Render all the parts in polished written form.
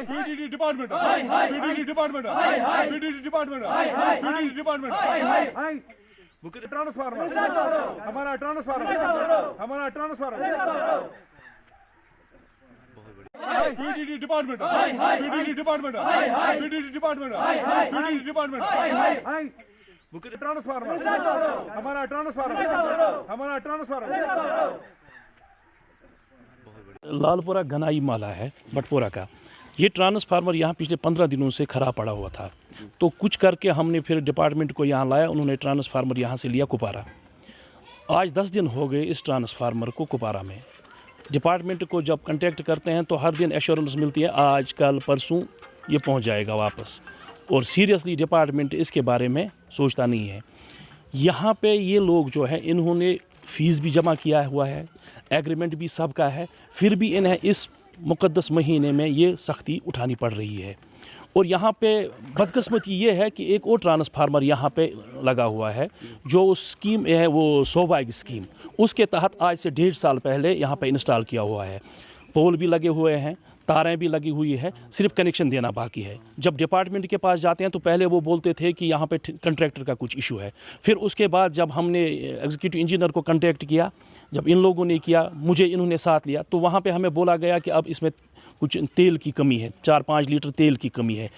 PDD department, PDD department, PDD department, PDD department, transformer, हमारा transformer, हमारा transformer, PDD department, PDD department, PDD department, PDD department, transformer, हमारा transformer, हमारा transformer. Lalpura Ganai माला है बटपुरा का। ये transformer यहाँ पिछले 15 दिनों से ख़राब पड़ा हुआ था, तो कुछ करके हमने फिर डिपार्टमेंट को यहाँ लाया, उन्होंने ट्रांसफार्मर यहाँ से लिया कुपारा। आज 10 दिन हो गए इस ट्रांसफार्मर को कुपारा में। डिपार्टमेंट को जब कांटेक्ट करते हैं तो हर दिन एश्योरेंस मिलती है आज कल परसों ये पहुँच जाएगा वापस, और सीरियसली डिपार्टमेंट इसके बारे में सोचता नहीं है। यहाँ पे ये लोग जो है इन्होंने फ़ीस भी जमा किया हुआ है, एग्रीमेंट भी सबका है, फिर भी इन्हें इस मुक़द्दस महीने में ये सख्ती उठानी पड़ रही है। और यहाँ पे बदकिस्मती ये है कि एक और ट्रांसफार्मर यहाँ पे लगा हुआ है, जो स्कीम है वो सौभाग्य स्कीम, उसके तहत आज से 1.5 साल पहले यहाँ पे इंस्टॉल किया हुआ है। पोल भी लगे हुए हैं, तारें भी लगी हुई है, सिर्फ कनेक्शन देना बाकी है। जब डिपार्टमेंट के पास जाते हैं तो पहले वो बोलते थे कि यहाँ पे कंट्रैक्टर का कुछ इशू है। फिर उसके बाद जब हमने एग्जीक्यूटिव इंजीनियर को कांटेक्ट किया, जब इन लोगों ने किया, मुझे इन्होंने साथ लिया, तो वहाँ पे हमें बोला गया कि अब इसमें कुछ तेल की कमी है, 4-5 लीटर तेल की कमी है।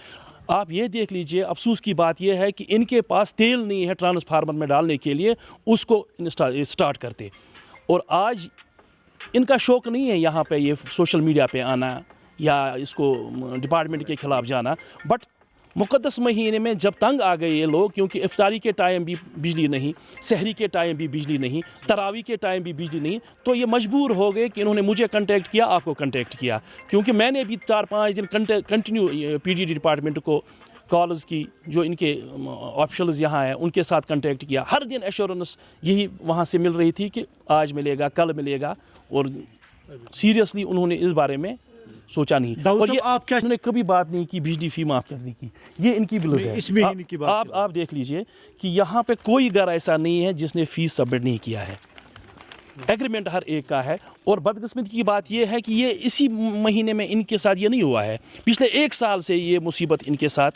आप ये देख लीजिए, अफसोस की बात यह है कि इनके पास तेल नहीं है ट्रांसफार्मर में डालने के लिए, उसको स्टार्ट करते। और आज इनका शौक़ नहीं है यहाँ पे ये सोशल मीडिया पे आना या इसको डिपार्टमेंट के ख़िलाफ़ जाना, बट मुक़द्दस महीने में जब तंग आ गए ये लोग, क्योंकि इफ्तारी के टाइम भी बिजली नहीं, सहरी के टाइम भी बिजली नहीं, तरावी के टाइम भी बिजली नहीं, तो ये मजबूर हो गए कि इन्होंने मुझे कांटेक्ट किया, आपको कांटेक्ट किया। क्योंकि मैंने भी 4-5 दिन कंटिन्यू PDD डिपार्टमेंट को कॉल्स की, जो इनके ऑफिशियल्स यहाँ हैं उनके साथ कांटेक्ट किया। हर दिन एश्योरेंस यही वहाँ से मिल रही थी कि आज मिलेगा, कल मिलेगा, और सीरियसली उन्होंने इस बारे में सोचा नहीं। और ये आप क्या, उन्होंने कभी बात नहीं की बिजली फी माफ़ करने की, ये इनकी बिल्स है। इसमें इनकी बात आप देख लीजिए कि यहाँ पे कोई घर ऐसा नहीं है जिसने फीस सबमिट नहीं किया है, एग्रीमेंट हर एक का है। और बदकिस्मती की बात यह है कि ये इसी महीने में इनके साथ ये नहीं हुआ है, पिछले 1 साल से ये मुसीबत इनके साथ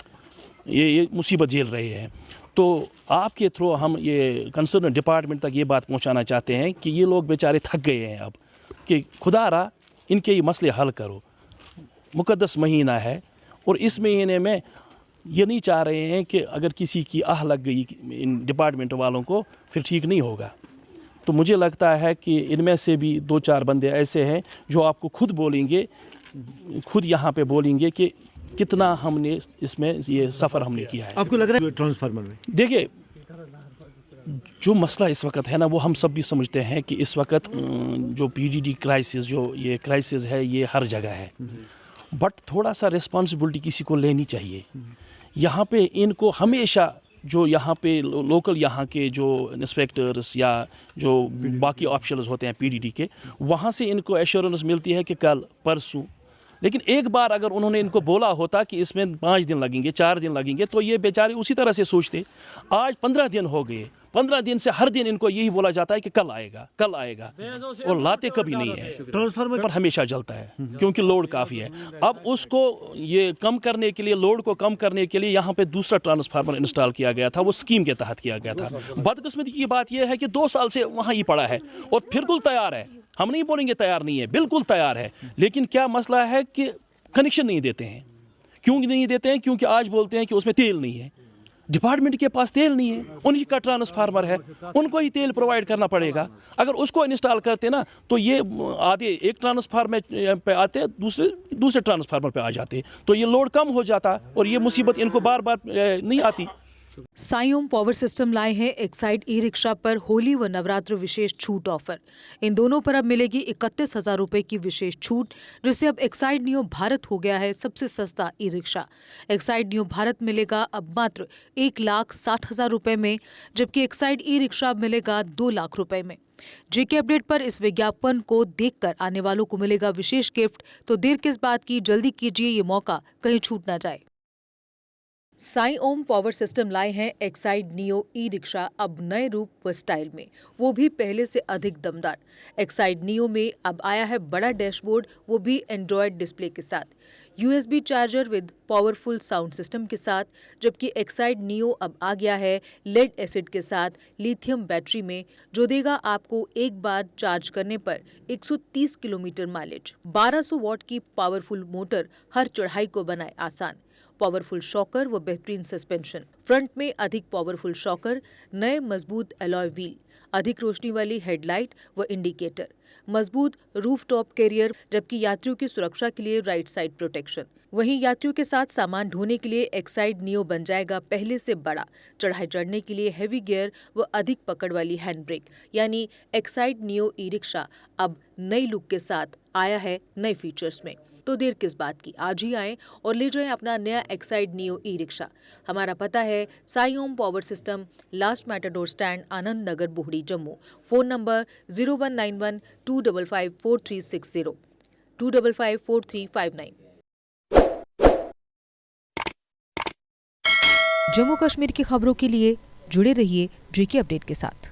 ये मुसीबत झेल रहे हैं। तो आपके थ्रू हम ये कंसर्न डिपार्टमेंट तक ये बात पहुँचाना चाहते हैं कि ये लोग बेचारे थक गए हैं अब, कि खुदारा इनके ये मसले हल करो। मुक़द्दस महीना है और इस महीने में ये नहीं चाह रहे हैं कि अगर किसी की आह लग गई इन डिपार्टमेंट वालों को, फिर ठीक नहीं होगा। तो मुझे लगता है कि इनमें से भी 2-4 बंदे ऐसे हैं जो आपको खुद बोलेंगे, खुद यहाँ पे बोलेंगे कि कितना हमने इसमें ये सफ़र हमने किया है। आपको लग रहा है ट्रांसफार्मर में, देखिए जो मसला इस वक्त है ना, वो हम सब भी समझते हैं कि इस वक्त जो PDD क्राइसिस, जो ये क्राइसिस है, ये हर जगह है, बट थोड़ा सा रिस्पॉन्सिबिलिटी किसी को लेनी चाहिए। यहाँ पे इनको हमेशा जो यहाँ पे लोकल यहाँ के जो इंस्पेक्टर्स या जो बाकी ऑफिशियल्स होते हैं PDD के, वहाँ से इनको एश्योरेंस मिलती है कि कल परसों, लेकिन एक बार अगर उन्होंने इनको बोला होता कि इसमें 5 दिन लगेंगे, 4 दिन लगेंगे, तो ये बेचारे उसी तरह से सोचते। आज 15 दिन हो गए, 15 दिन से हर दिन इनको यही बोला जाता है कि कल आएगा, कल आएगा, और लाते कभी नहीं है। ट्रांसफार्मर पर हमेशा जलता है क्योंकि लोड काफ़ी है। अब उसको ये कम करने के लिए, लोड को कम करने के लिए यहाँ पे दूसरा ट्रांसफार्मर इंस्टॉल किया गया था, वो स्कीम के तहत किया गया था। बदकिस्मती की बात यह है कि 2 साल से वहाँ ही पड़ा है और फिर बिल्कुल तैयार है, हम नहीं बोलेंगे तैयार नहीं है, बिल्कुल तैयार है। लेकिन क्या मसला है कि कनेक्शन नहीं देते हैं। क्यों नहीं देते हैं? क्योंकि आज बोलते हैं कि उसमें तेल नहीं है। डिपार्टमेंट के पास तेल नहीं है, उन्हीं का ट्रांसफार्मर है, उनको ही तेल प्रोवाइड करना पड़ेगा। अगर उसको इंस्टॉल करते ना तो ये आधे एक ट्रांसफार्मर पे आते, दूसरे ट्रांसफार्मर पे आ जाते, तो ये लोड कम हो जाता और ये मुसीबत इनको बार बार नहीं आती। साई ओम पावर सिस्टम लाए हैं एक्साइड ई-रिक्शा पर होली व नवरात्र विशेष छूट ऑफर। इन दोनों पर अब मिलेगी 31,000 रुपए की विशेष छूट, जिससे अब एक्साइड नियो भारत हो गया है सबसे सस्ता ई-रिक्शा। एक्साइड नियो भारत मिलेगा अब मात्र 1,60,000 रुपए में, जबकि एक्साइड ई-रिक्शा मिलेगा 2 लाख रुपए में। जेके अपडेट पर इस विज्ञापन को देखकर आने वालों को मिलेगा विशेष गिफ्ट, तो देर किस बात की, जल्दी कीजिए, ये मौका कहीं छूट ना जाए। साई ओम पावर सिस्टम लाए हैं एक्साइड नियो ई-रिक्शा अब नए रूप व स्टाइल में, वो भी पहले से अधिक दमदार। एक्साइड नियो में अब आया है बड़ा डैशबोर्ड, वो भी एंड्रॉयड डिस्प्ले के साथ। USB charger with powerful sound system के साथ, जबकि एक्साइड नियो अब आ गया है लेड एसिड के साथ लिथियम बैटरी में, जो देगा आपको एक बार चार्ज करने पर 130 किलोमीटर माइलेज। 1200 वॉट की पावरफुल मोटर हर चढ़ाई को बनाए आसान। पावरफुल शॉकर व बेहतरीन सस्पेंशन, फ्रंट में अधिक पावरफुल शॉकर, नए मजबूत अलॉय व्हील, अधिक रोशनी वाली हेडलाइट व इंडिकेटर, मजबूत रूफटॉप कैरियर, जबकि यात्रियों की सुरक्षा के लिए राइट साइड प्रोटेक्शन। वहीं यात्रियों के साथ सामान ढोने के लिए एक्साइड नियो बन जाएगा पहले से बड़ा। चढ़ाई चढ़ने के लिए हैवी गियर व अधिक पकड़ वाली हैंड ब्रेक, यानी एक्साइड नियो ई रिक्शा अब नई लुक के साथ आया है नए फीचर्स में। तो देर किस बात की, आज ही आएं और ले जाएं अपना नया एक्साइड नियो ई रिक्शा। हमारा पता है Sai Om power system, last matador stand, Anand Nagar, Bohri, Jammu. Phone number 0191 255 4360 255 4359। Jammu Kashmir की खबरों के लिए जुड़े रहिए JK अपडेट के साथ।